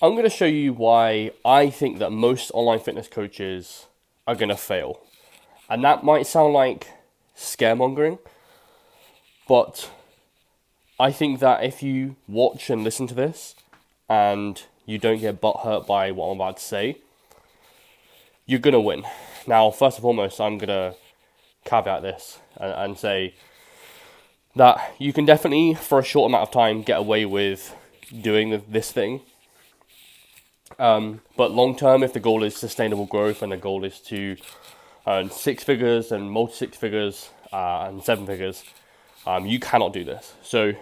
I'm going to show you why I think that most online fitness coaches are going to fail. And that might sound like scaremongering, but I think that if you watch and listen to this and you don't get butthurt by what I'm about to say, you're going to win. Now, first and foremost, I'm going to caveat this and say that you can definitely, for a short amount of time, get away with doing this thing. But long term, if the goal is sustainable growth and the goal is to earn six figures and multi six figures and seven figures, you cannot do this. So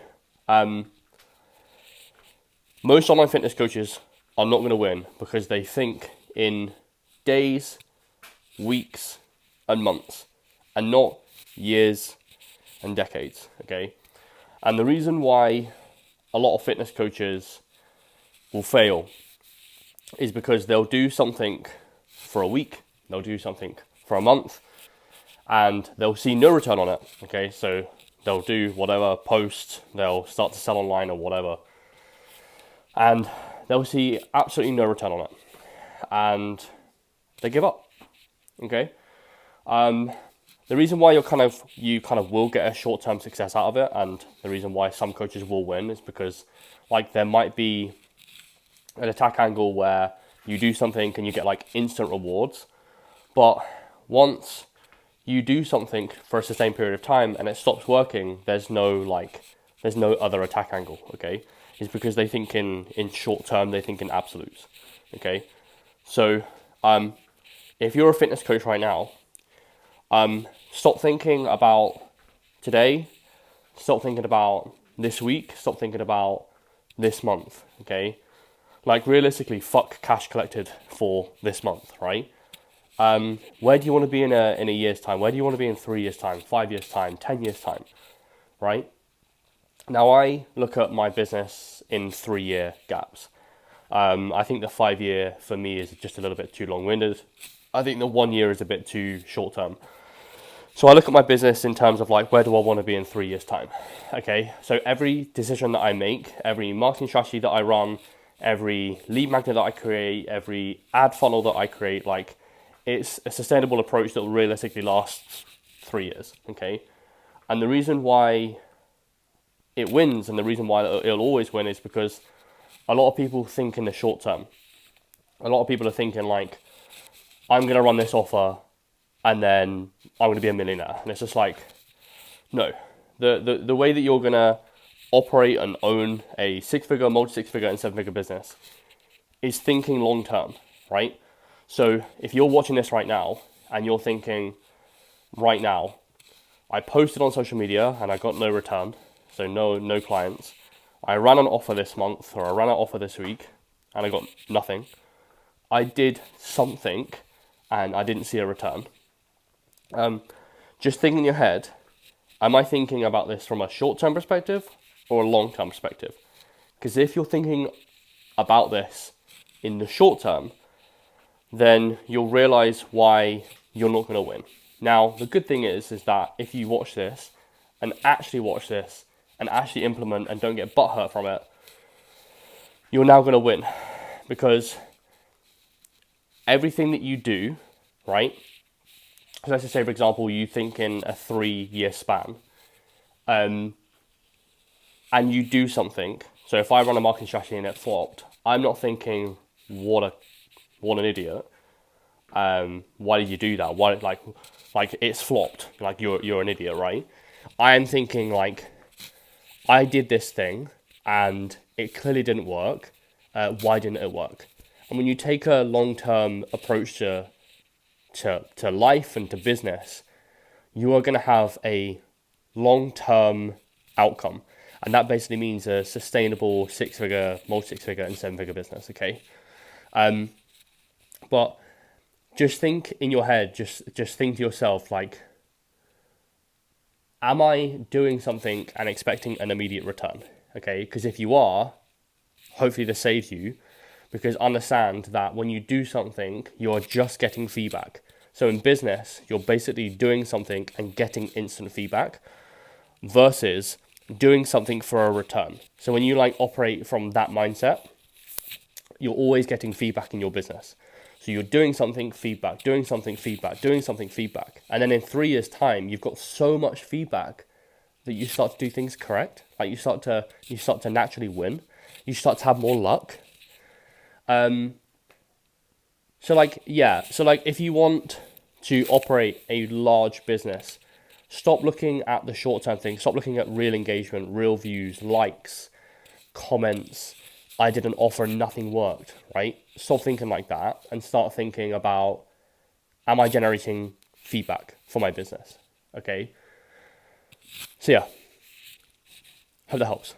most online fitness coaches are not going to win because they think in days, weeks, and months, and not years and decades. Okay, and the reason why a lot of fitness coaches will fail is because they'll do something for a week, they'll do something for a month, and they'll see no return on it. Okay, so they'll do whatever, post, they'll start to sell online or whatever, and they'll see absolutely no return on it, and they give up. Okay, the reason why you kind of will get a short-term success out of it, and the reason why some coaches will win is because, like, there might be an attack angle where you do something and you get like instant rewards, but once you do something for a sustained period of time and it stops working, there's no other attack angle. Okay, it's because they think in short term, they think in absolutes. Okay, so if you're a fitness coach right now, stop thinking about today, stop thinking about this week, stop thinking about this month. Okay, like, realistically, fuck cash collected for this month, right? Where do you want to be in a year's time? Where do you want to be in 3 years' time, 5 years' time, 10 years' time, right? Now, I look at my business in 3-year gaps. I think the 5-year for me is just a little bit too long-winded. I think the 1 year is a bit too short-term. So I look at my business in terms of, like, where do I want to be in 3 years' time? Okay, so every decision that I make, every marketing strategy that I run, every lead magnet that I create, every ad funnel that I create, like, it's a sustainable approach that will realistically last 3 years. Okay, and the reason why it wins and the reason why it'll always win is because a lot of people think in the short term. A lot of people are thinking, like, I'm going to run this offer and then I'm going to be a millionaire. And it's just like, no. The way that you're going to operate and own a six-figure, multi-six-figure, and seven-figure business is thinking long-term, right? So if you're watching this right now and you're thinking, right now, I posted on social media and I got no return, so no clients. I ran an offer this month, or I ran an offer this week and I got nothing. I did something and I didn't see a return. Just think in your head, am I thinking about this from a short-term perspective or a long-term perspective? Because if you're thinking about this in the short term, then you'll realize why you're not going to win. Now, the good thing is that if you watch this and actually implement and don't get butthurt from it, you're now going to win. Because everything that you do, right? So let's just say, for example, you think in a 3-year span, and you do something. So if I run a marketing strategy and it flopped, I'm not thinking, what an idiot. Why did you do that? Why, like it's flopped. Like, you're an idiot, right? I am thinking, like, I did this thing and it clearly didn't work. Why didn't it work? And when you take a long-term approach to life and to business, you are going to have a long-term outcome. And that basically means a sustainable 6-figure, multi-6-figure, and 7-figure business, okay? But just think in your head, just think to yourself, like, am I doing something and expecting an immediate return? Okay, because if you are, hopefully this saves you, because understand that when you do something, you're just getting feedback. So in business, you're basically doing something and getting instant feedback versus doing something for a return. So when you, like, operate from that mindset, you're always getting feedback in your business. So you're doing something, feedback, doing something, feedback, doing something, feedback. And then in 3 years' time, you've got so much feedback that you start to do things correct. Like you start to naturally win. You start to have more luck. So if you want to operate a large business, stop looking at the short-term things. Stop looking at real engagement, real views, likes, comments. I did an offer and nothing worked, right? Stop thinking like that and start thinking about, am I generating feedback for my business? Okay. So yeah, hope that helps.